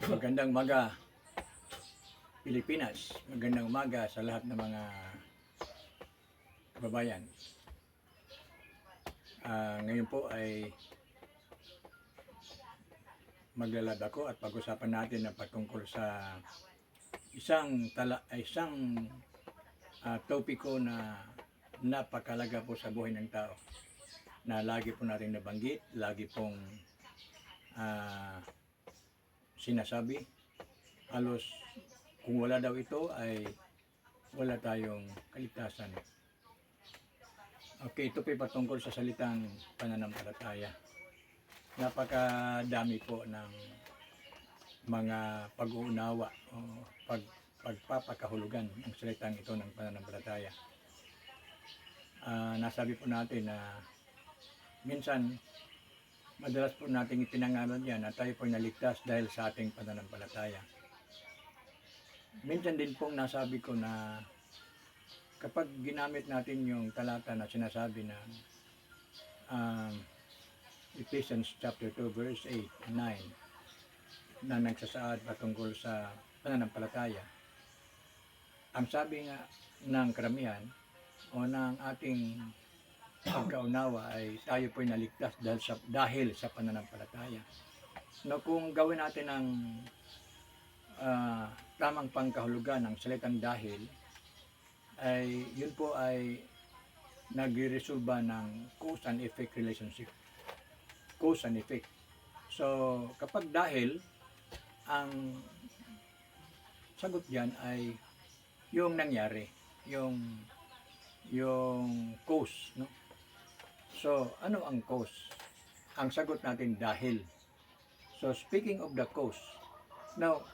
Magandang umaga, Pilipinas. Magandang umaga sa lahat ng mga kababayan. Ngayon po ay maglalad ako at pag-usapan natin ang patungkol sa isang topiko na napakalaga po sa buhay ng tao, na lagi po natin nabanggit, lagi pong sinasabi. Halos kung wala daw ito ay wala tayong kaligtasan. Okay, ito po patungkol sa salitang pananampalataya. Napakadami po ng mga pag-uunawa o pagpapakahulugan ng salitang ito ng pananampalataya. Nasabi po natin na minsan madalas po nating ipinangalan yan na tayo po naligtas dahil sa ating pananampalataya. Minsan din pong nasabi ko na kapag ginamit natin yung talata na sinasabi na Ephesians chapter 2 verse 8, 9 na nagsasaad patungkol sa pananampalataya, ang sabi nga ng karamihan o ng ating pagkaunawa ay tayo po'y naligtas dahil sa pananampalataya. No, kung gawin natin ang tamang pangkahulugan ng salitang dahil, ay yun po ay nagresolba ng cause and effect relationship. Cause and effect. So, kapag dahil, ang sagot diyan ay yung nangyari, yung cause, no? So, ano ang cause? Ang sagot natin dahil. So, speaking of the cause, now,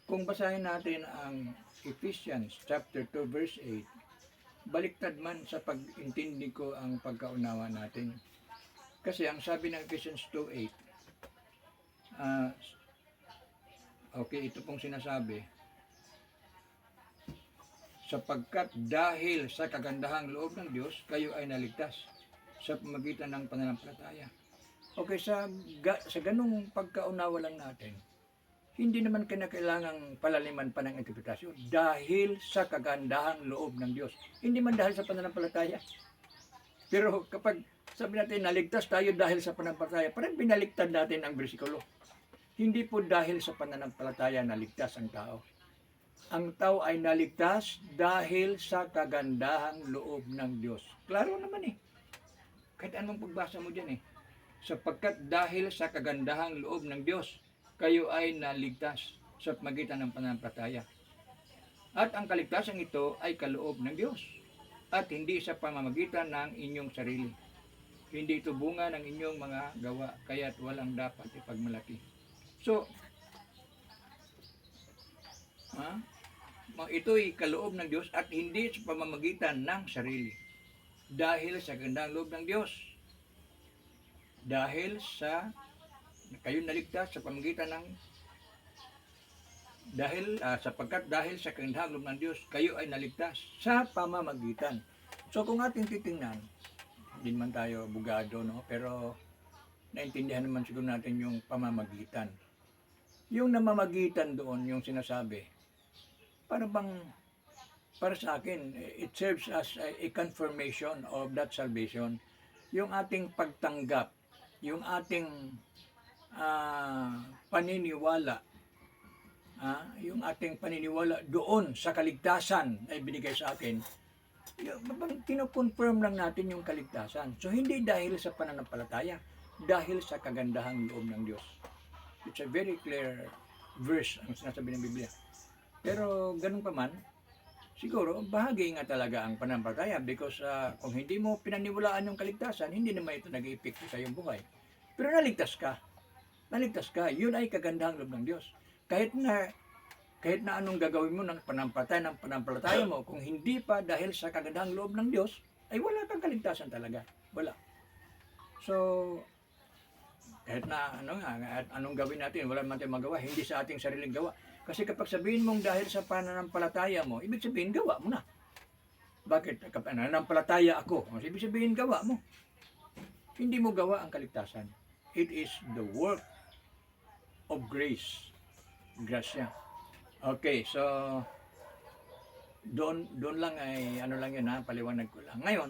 kung basahin natin ang Ephesians chapter 2 verse 8, baliktad man sa pag-intindi ko ang pagkaunawa natin. Kasi ang sabi ng Ephesians 2:8, okay, ito pong sinasabi, sapagkat dahil sa kagandahang loob ng Diyos, kayo ay naligtas sa pamamagitan ng pananampalataya. Okay, sa ganung pagkaunawa lang natin, hindi naman kinakailangang palaliman pa ng interpretasyon. Dahil sa kagandahang loob ng Diyos. Hindi man dahil sa pananampalataya. Pero kapag sabi natin, naligtas tayo dahil sa pananampalataya, parang binaliktad natin ang bersikulo. Hindi po dahil sa pananampalataya naligtas ang tao. Ang tao ay naligtas dahil sa kagandahang loob ng Diyos. Klaro naman eh. Kahit anong pagbasa mo dyan eh. Sapagkat dahil sa kagandahang loob ng Diyos, kayo ay naligtas sa pamamagitan ng pananampalataya. At ang kaligtasan ito ay kaloob ng Diyos at hindi sa pamamagitan ng inyong sarili. Hindi ito bunga ng inyong mga gawa, kaya't walang dapat ipagmalaki. So, ito'y kaloob ng Diyos at hindi sa pamamagitan ng sarili. Dahil sa gandang loob ng Diyos. Dahil sa kayo naligtas sa pamamagitan ng sapagkat dahil sa kagandahang loob ng Diyos, kayo ay naligtas sa pamamagitan. So kung ating titingnan, hindi man tayo abogado, no? Pero naintindihan naman siguro natin yung pamamagitan. Yung namamagitan doon, yung sinasabi, para sa akin, it serves as a confirmation of that salvation. Yung ating pagtanggap, yung ating paniniwala, yung ating paniniwala doon sa kaligtasan ay binigay sa atin, kino-confirm lang natin yung kaligtasan. So hindi dahil sa pananampalataya, dahil sa kagandahang loob ng Diyos. It's a very clear verse ang sinasabi ng Biblia. Pero ganun pa man, siguro bahagi nga talaga ang pananampalataya because kung hindi mo pinaniwalaan yung kaligtasan, hindi naman ito nag-i-epekto sa iyong buhay. Pero naligtas ka, yun ay kagandahang loob ng Diyos. Kahit na anong gagawin mo ng pananampalataya mo, kung hindi pa dahil sa kagandahang loob ng Diyos, ay wala kang kaligtasan talaga. Wala. So, kahit na anong gawin natin, wala naman tayong magawa, hindi sa ating sariling gawa. Kasi kapag sabihin mong dahil sa pananampalataya mo, ibig sabihin gawa mo na. Bakit? Kapag nananampalataya ako, ibig sabihin gawa mo. Hindi mo gawa ang kaligtasan. It is the work of grace. grasya. Okay, so doon lang ay ano lang yun ha, paliwanag ko lang. Ngayon,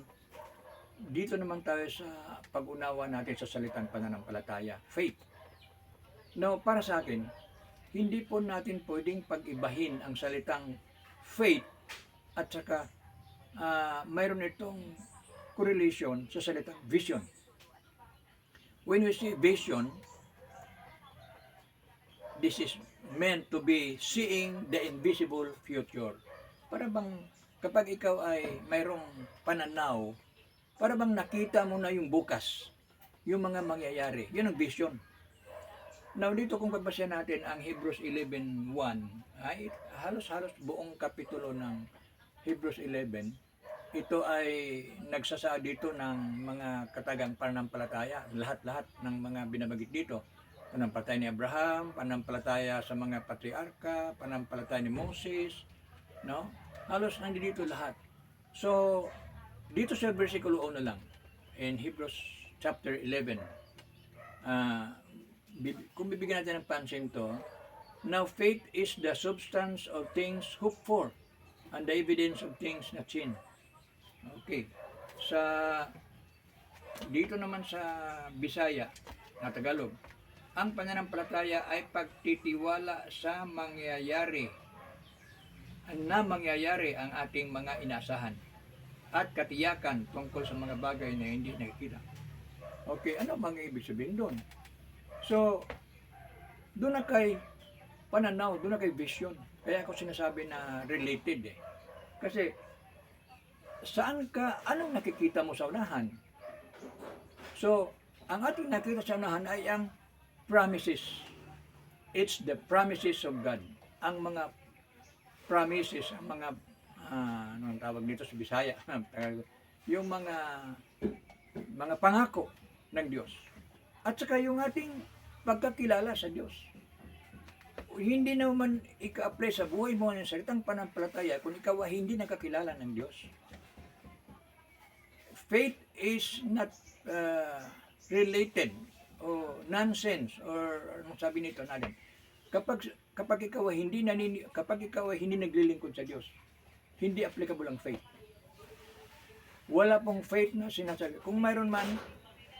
dito naman tayo sa pag-unawa natin sa salitang pananampalataya, faith. Now, para sa akin, hindi po natin pwedeng pag-ibahin ang salitang faith at saka mayroon itong correlation sa salitang vision. When we say vision, this is meant to be seeing the invisible future. Para bang kapag ikaw ay mayroong pananaw, para bang nakita mo na yung bukas, yung mga mangyayari. Yun ang vision. Now dito kung pagbasa natin ang Hebrews 11:1, ay halos-halos buong kapitulo ng Hebrews 11, ito ay nagsasaad dito ng mga katagang pananampalataya, lahat-lahat ng mga binabagit dito. Pananampalataya ni Abraham, pananampalataya sa mga patriarka, pananampalataya ni Moses, no? Halos nandito lahat. So, dito sa versikulo 1 lang, in Hebrews chapter 11, kung bibigyan natin ng pansin to, now faith is the substance of things hoped for, and the evidence of things not seen. Okay. Dito naman sa Bisaya na Tagalog, ang pananampalataya ay pagtitiwala sa mangyayari ang ating mga inaasahan at katiyakan tungkol sa mga bagay na hindi nakikita. Okay, ano bang ibig sabihin doon? So, doon na kay pananaw, doon na kay vision. Kaya ako sinasabi na related eh. Kasi, anong nakikita mo sa unahan? So, ang ating nakita sa unahan ay ang promises. It's the promises of God. Ang mga promises, ang mga, anong tawag dito sa Bisaya, yung mga pangako ng Diyos. At saka yung ating pagkakilala sa Diyos. Hindi naman ika-apply sa buhay mo ng salitang pananampalataya kung ikaw ay hindi nakakilala ng Diyos. Faith is not related o nonsense or anong sabi nito natin. Kapag ikaw ay hindi naglilingkod sa Diyos, hindi applicable ang faith. Wala pong faith na sinasabi. Kung mayroon man,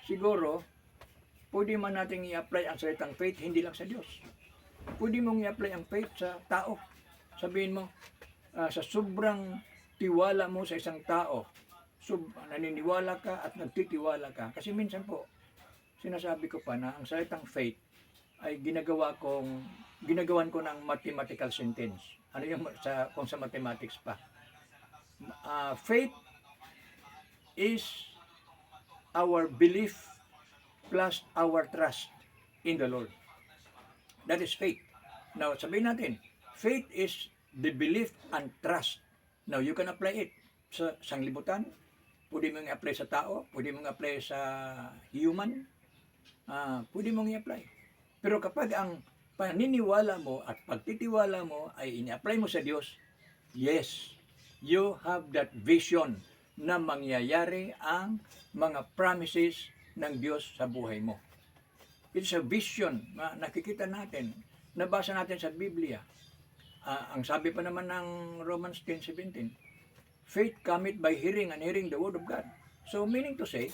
siguro, pwede man nating i-apply ang salitang faith, hindi lang sa Diyos. Pwede mong i-apply ang faith sa tao. Sabihin mo, sa sobrang tiwala mo sa isang tao, naniniwala ka at nagtitiwala ka. Kasi minsan po, sinasabi ko pa na ang salitang faith ay ginagawan ko ng mathematical sentence. Ano yung kung sa mathematics pa. Faith is our belief plus our trust in the Lord. That is faith. Now, sabihin natin, faith is the belief and trust. Now, you can apply it sa sanglibutan, pwede mong i-apply sa tao, pwede mong i-apply sa human, pwede mong i-apply. Pero kapag ang paniniwala mo at pagtitiwala mo ay ini-apply mo sa Diyos, yes, you have that vision na mangyayari ang mga promises ng Diyos sa buhay mo. It's a vision na nakikita natin, nabasa natin sa Biblia. Ang sabi pa naman ng Romans 10:17, faith cometh by hearing and hearing the word of God. So meaning to say,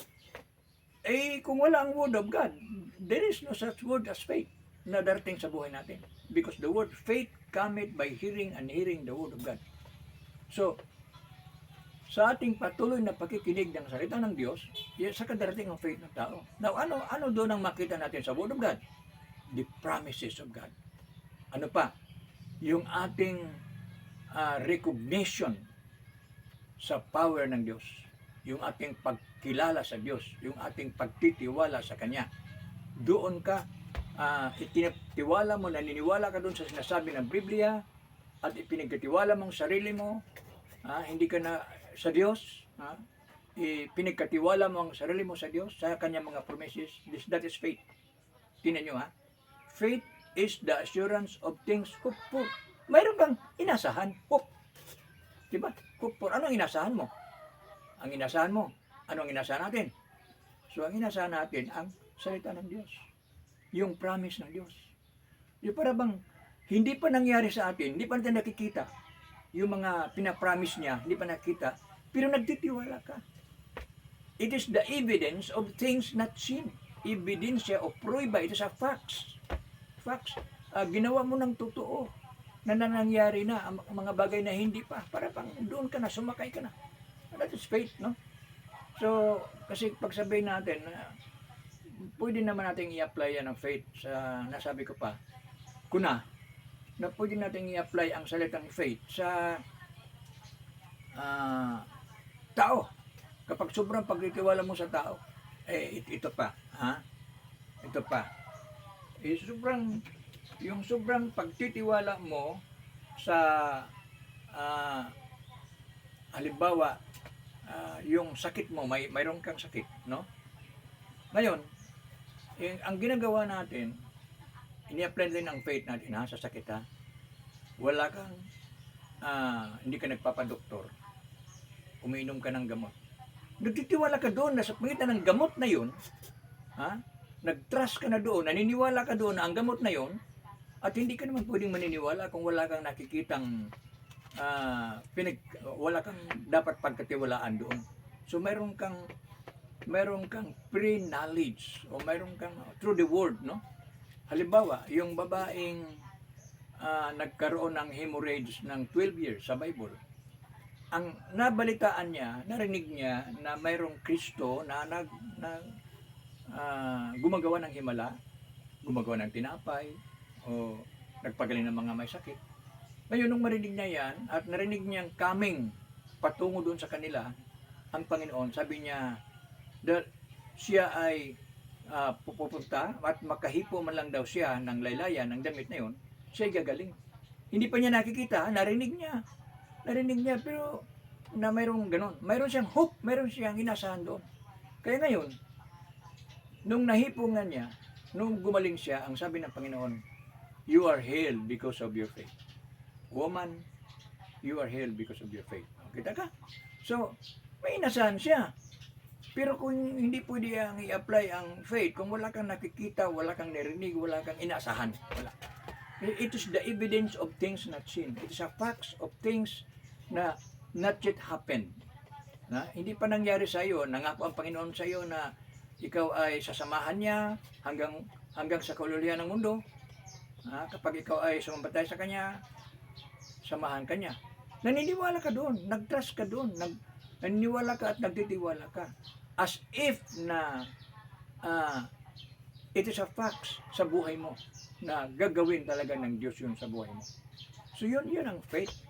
kung wala ang word of God, there is no such word as faith na darating sa buhay natin. Because the word faith cometh by hearing and hearing the word of God. So, sa ating patuloy na pakikinig ng salita ng Diyos, sa kadarating ang faith ng tao. Now, ano doon ang makita natin sa Word of God? The promises of God. Ano pa? Yung ating recognition sa power ng Diyos. Yung ating pagkilala sa Diyos. Yung ating pagtitiwala sa Kanya. Doon ka, itinitiwala mo, naniniwala ka doon sa sinasabi ng Biblia, at ipinagkatiwala mong sarili mo, hindi ka na sa Diyos, pinagkatiwala mo ang sarili mo sa Diyos, sa kanyang mga promises. That is faith. Tingnan nyo faith is the assurance of things hoped for. Mayroon bang inasahan? Hope. Diba? Hope for. Ano ang inasahan mo? Ang inasahan mo. Ano ang inasahan natin? So ang inasahan natin ang salita ng Diyos. Yung promise ng Diyos. Yung para bang Hindi pa nangyari sa atin, hindi pa natin nakikita. Yung mga pinapromise niya, hindi pa nakikita, pero nagtitiwala ka. It is the evidence of things not seen. Ebidensya o prueba, it is a facts. Facts. Ginawa mo ng totoo na nangyari na ang mga bagay na hindi pa. Para pang doon ka na, sumakay ka na. That is faith, no? So, kasi pagsabihin natin, pwede naman natin i-apply yan ang faith sa, nasabi ko pa, kuna, na pwede natin i-apply ang salitang faith sa tao. Kapag sobrang pagtitiwala mo sa tao, ito pa, ito pa. Yung sobrang pagtitiwala mo sa, halimbawa, yung sakit mo, mayroon kang sakit, no? Ngayon, ang ginagawa natin, ini-apply din ang faith natin sa sakit Wala kang, hindi ka nagpapadoktor. Umiinom ka ng gamot. Nagtitiwala ka doon na sa pangitan ng gamot na yun, nag-trust ka na doon, naniniwala ka doon na ang gamot na yun, at hindi ka naman pwedeng maniniwala kung wala kang nakikitang wala kang dapat pagkatiwalaan doon. So mayroon kang pre-knowledge o mayroon kang through the word, no? Halimbawa, yung babaeng nagkaroon ng hemorrhage ng 12 years sa Bible. Ang nabalitaan niya, narinig niya na mayroong Kristo na gumagawa ng himala, gumagawa ng tinapay, o nagpagaling ng mga may sakit. Ngayon, nung marinig niya yan, at narinig niyang coming patungo doon sa kanila, ang Panginoon, sabi niya, siya ay pupunta at makahipo man lang daw siya ng laylayan, ng damit na yun, siya ay gagaling. Hindi pa niya nakikita, narinig niya, pero na mayroong ganun. Mayroon siyang hope, mayroon siyang inasahan doon. Kaya ngayon, nung nahipungan niya, nung gumaling siya, ang sabi ng Panginoon, you are healed because of your faith. Woman, you are healed because of your faith. Kita ka? So, may inasahan siya. Pero kung hindi pwede ang i-apply ang faith, kung wala kang nakikita, wala kang narinig, wala kang inasahan, wala. It is the evidence of things not seen. It is a facts of things na not yet happened. Hindi pa nangyari sa iyo, nangako ang Panginoon sa iyo na ikaw ay sasamahan niya hanggang sa kaululian ng mundo. Kapag ikaw ay sumabatay sa Kanya, samahan ka niya. Naniniwala ka doon, nag-trust ka doon, naniniwala ka at nagtitiwala ka. As if na it is a fact sa buhay mo na gagawin talaga ng Diyos yun sa buhay mo. So yun ang faith.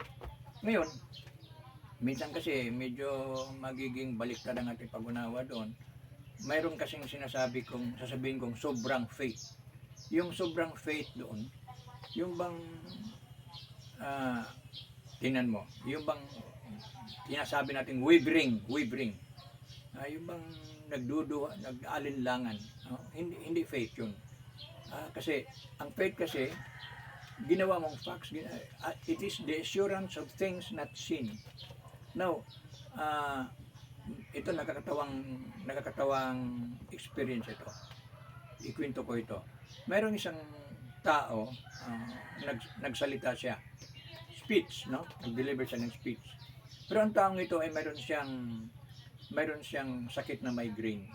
Ngayon, minsan kasi medyo magiging baliktad ang ating pag-unawa doon. Mayroon kasing sasabihin kong sobrang faith. Yung sobrang faith doon, yung bang tingnan mo, yung bang tinasabi natin wavering, yung bang nag-aalinlangan, hindi faith yun. Kasi ang faith kasi ginawa mong facts, it is the assurance of things not seen. Now, ito nakakatawang experience ito. Ikwento ko ito. Mayroong isang tao, nagsalita siya. Speech, no? Nag-deliver siya ng speech. Pero ang taong ito ay mayroon siyang sakit na migraine.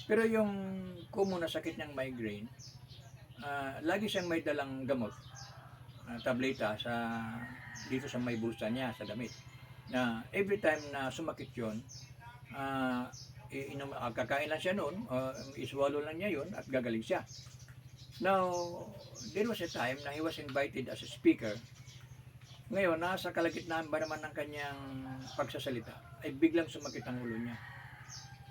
Pero yung common na sakit ng migraine, lagi siyang may dalang gamot, tableta dito sa may bulsa niya, sa damit. Na every time na sumakit yun, kakain lang siya noon, iswallow lang niya yun at gagaling siya. Now, there was a time na he was invited as a speaker. Ngayon, nasa kalagitnaan ba naman ng kanyang pagsasalita, ay biglang sumakit ang ulo niya.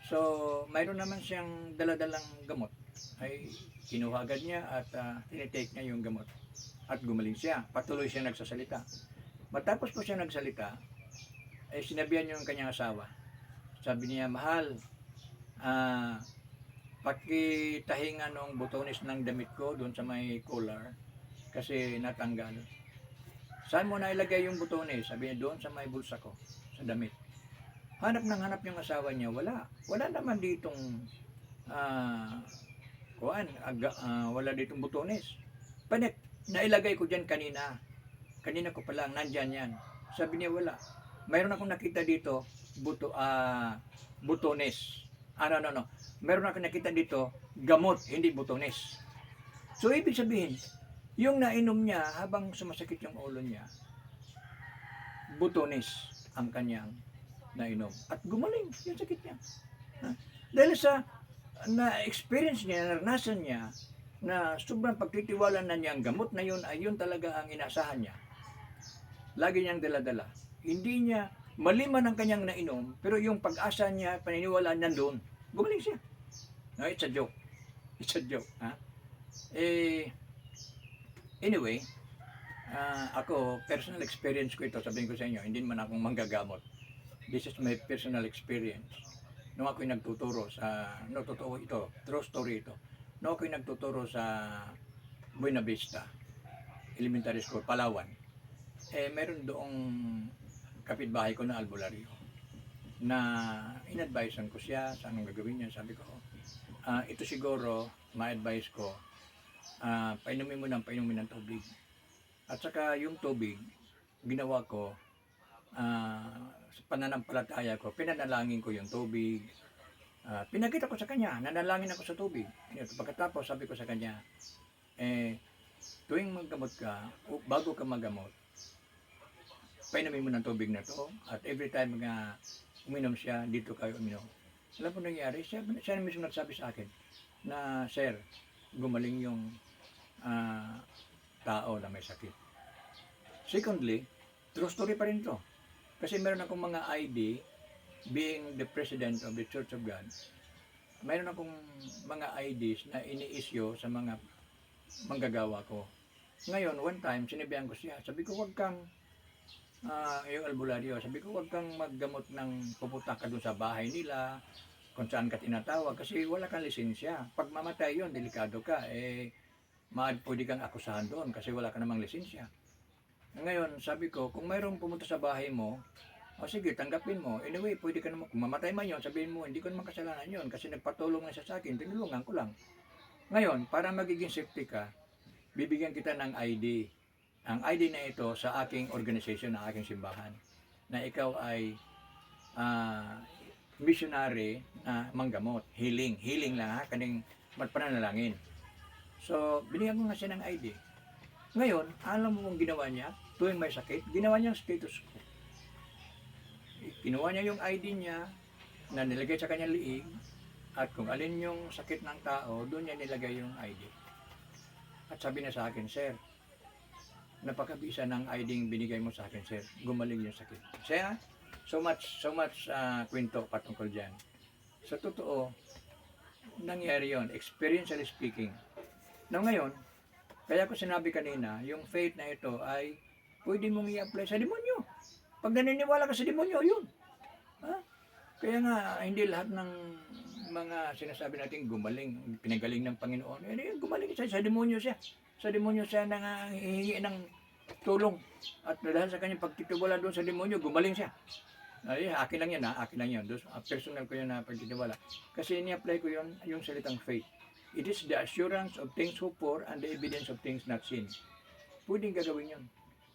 So, mayroon naman siyang daladalang gamot. Ay kinuha agad niya at tinitake niya yung gamot. At gumaling siya. Patuloy siya nagsasalita. Matapos po siya nagsalita, ay sinabihan niya yung kanyang asawa. Sabi niya, mahal, pakitahingan ng butones ng damit ko doon sa may collar kasi natanggal. Saan mo na ilagay yung butones? Sabi niya, doon sa may bulsa ko, sa damit. Hanap yung asawa niya, wala naman ditong wala ditong butones. nailagay ko dyan kanina. Kanina ko pa lang, nandyan yan. Sabi niya, wala. Mayroon akong nakita dito, butones. No. Meron akong nakita dito, gamot, hindi butones. So, ibig sabihin, yung nainom niya habang sumasakit yung ulo niya, butones ang kanyang nainom. At gumaling yung sakit niya. Dahil sa na-experience niya, naranasan niya, na sobrang pagtitiwala na niya ang gamot na yun ay yun talaga ang inasahan niya. Lagi niyang dala-dala. Hindi niya, maliman ang kanyang nainom, pero yung pag-asa niya, paniniwala nandun. Gumaling siya. No, it's a joke. It's a joke. Anyway, ako, personal experience ko ito, sabihin ko sa inyo, hindi man akong manggagamot. This is my personal experience. Nung ako'y nagtuturo sa, totoo ito, true story ito. Nung ako'y nagtuturo sa Buena Vista Elementary School, Palawan, meron doong kapitbahay ko na albularyo na in-advisean ko siya sa anong gagawin niya. Sabi ko, ito siguro, ma-advise ko, painumin mo ng tubig. At saka yung tubig, ginawa ko, sa pananampalataya ko, pinanalangin ko yung tubig. Pinakita ko sa kanya, nanalangin ako sa tubig. Pagkatapos, sabi ko sa kanya, tuwing maggamot ka, bago ka maggamot, painumin mo ng tubig na to, at every time nga uminom siya, dito kayo uminom. Alam mo nangyari, siya mismo nagsabi sa akin, na sir, gumaling yung tao na may sakit. Secondly, true story pa rin to. Kasi meron akong mga ID, being the president of the Church of God, meron akong mga IDs na ini-issue sa mga manggagawa ko. Ngayon, one time, sinabihan ko siya, sabi ko, wag kang, yung albularyo, sabi ko, wag kang maggamot ng pupunta ka dun sa bahay nila, kung saan ka tinatawag, kasi wala kang lisensya. Pag mamatay yun, delikado ka, pwede kang akusahan doon kasi wala ka namang lisensya. Ngayon, sabi ko, kung mayroong pumunta sa bahay mo, sige, tanggapin mo. Anyway, pwede ka naman, kung mamatay man yun, sabihin mo, hindi ko naman kasalanan yun kasi nagpatulong na siya sa akin, tinulungan ko lang. Ngayon, para magiging safety ka, bibigyan kita ng ID. Ang ID na ito sa aking organization, na aking simbahan, na ikaw ay missionary na manggamot, healing lang kaning pananalangin. So, binigyan ko nga siya ng ID. Ngayon, alam mo kung ginawa niya, tuwing may sakit, ginawa niyang status ko. Kinuha niya yung ID niya, na nilagay sa kanyang liig, at kung alin yung sakit ng tao, doon niya nilagay yung ID. At sabi niya sa akin, sir, napakabisa ng ID yung binigay mo sa akin, sir. Gumaling yung sakit. Kaya, so much kwento patungkol dyan. Sa totoo, nangyari yon, experientially speaking. Now ngayon, kaya ko sinabi kanina, yung faith na ito ay pwede mong i-apply sa demonyo. Pag naniniwala ka sa demonyo, yun. Kaya nga, hindi lahat ng mga sinasabi natin gumaling, pinagaling ng Panginoon. Gumaling siya, sa demonyo siya. Sa demonyo siya hihingi ng tulong. At dahil sa kanyang pagtitiwala doon sa demonyo, gumaling siya. Akin lang yan, akin lang yan. Personal ko yun na pagtitiwala. Kasi ini-apply ko yun, yung salitang faith. It is the assurance of things hoped for and the evidence of things not seen. Pwedeng gagawin yun.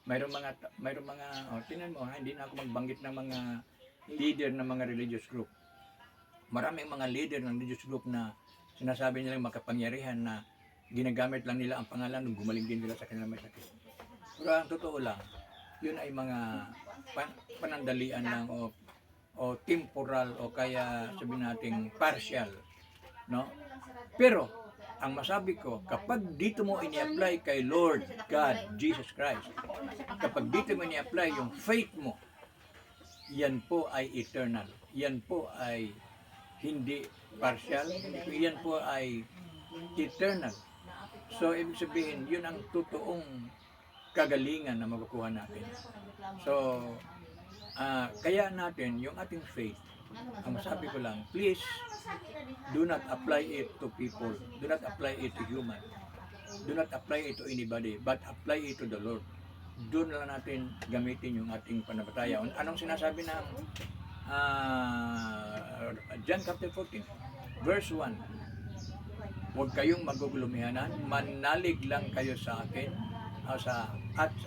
Mayroong mga, tingnan mo, hindi na ako magbanggit ng mga leader ng mga religious group. Maraming mga leader ng religious group na sinasabi nilang makapangyarihan na ginagamit lang nila ang pangalan nung gumaling din nila sa kanilang may sakit. Pero ang totoo lang, yun ay mga panandalian lang o temporal o kaya sabihin natin partial, no? Pero ang masabi ko, kapag dito mo ini-apply kay Lord God, Jesus Christ, kapag dito mo ini-apply yung faith mo, yan po ay eternal. Yan po ay hindi partial. Yan po ay eternal. So, ibig sabihin, yun ang totoong kagalingan na makukuha natin. So, kaya natin, yung ating faith, ang masabi ko lang, please, do not apply it to people. Do not apply it to human. Do not apply it to anybody, but apply it to the Lord. Doon lang natin gamitin yung ating pananampalataya. Anong sinasabi ng John chapter 14, verse 1? Huwag kayong magugulumihanan, manalig lang kayo sa akin,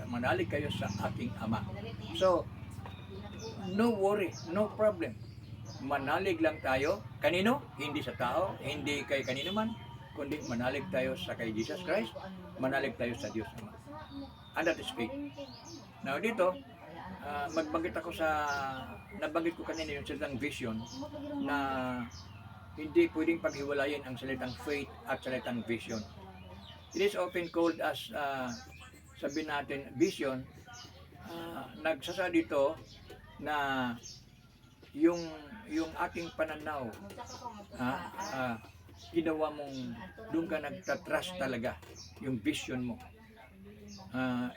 manalig kayo sa aking Ama. So, no worry, no problem. Manalig lang tayo. Kanino? Hindi sa tao, hindi kay kanino man, kundi manalig tayo sa kay Jesus Christ, manalig tayo sa Diyos Ama. And that is faith. Now dito, nabanggit ko kanina yung salitang vision na hindi pwedeng paghiwalayin ang salitang faith at salitang vision. It is often called as, sabihin natin, vision. Nagsasa dito na yung ating pananaw, ginawa mong doon ka nagtatrust talaga, yung vision mo.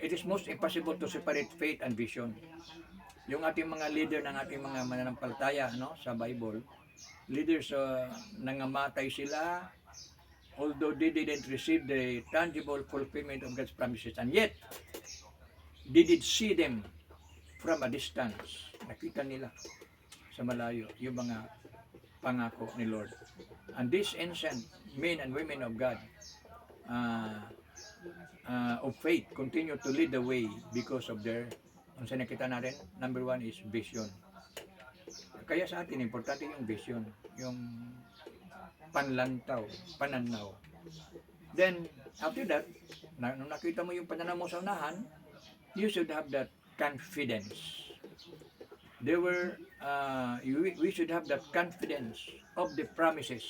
It is most impossible to separate faith and vision. Yung ating mga leader ng ating mga mananampalataya, no, sa Bible, leaders, nangamatay sila, although they didn't receive the tangible fulfillment of God's promises, and yet they did see them from a distance. Nakita nila sa malayo yung mga pangako ni Lord. And these ancient men and women of God, of faith, continue to lead the way because of their, ang nakita natin, number one is vision. Kaya sa atin, importante yung vision, yung panlantaw, pananaw. Then, after that, nung nakita mo yung pananaw mo sa unahan, you should have that confidence. We should have that confidence of the promises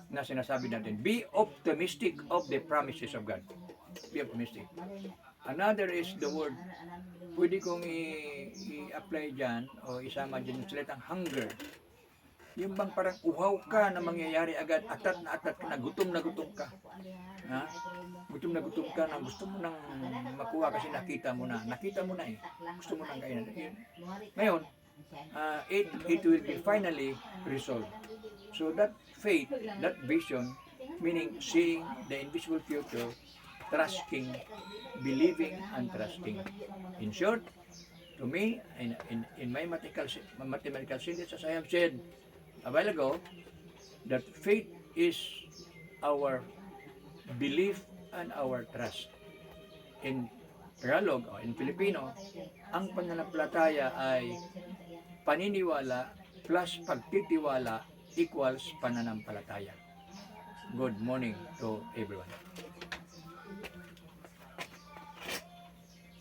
na sinasabi natin. Be optimistic of the promises of God. Be optimistic. Another is the word, pwede kong i-apply dyan o isama dyan yung salitang hunger. Yung bang parang uhaw ka na mangyayari agad, atat na gutom ka. Ha? Gutom ka na gusto mo nang makuha kasi nakita mo na eh. Gusto mo nang kainan. Ngayon, it will be finally resolved. So that faith, that vision, meaning seeing the invisible future, trusting, believing, and trusting. In short, to me, in my mathematical sentence, as I have said a while ago, that faith is our belief and our trust. In Tagalog o in Filipino, ang pananampalataya ay paniniwala plus pagtitiwala equals pananampalataya. Good morning to everyone.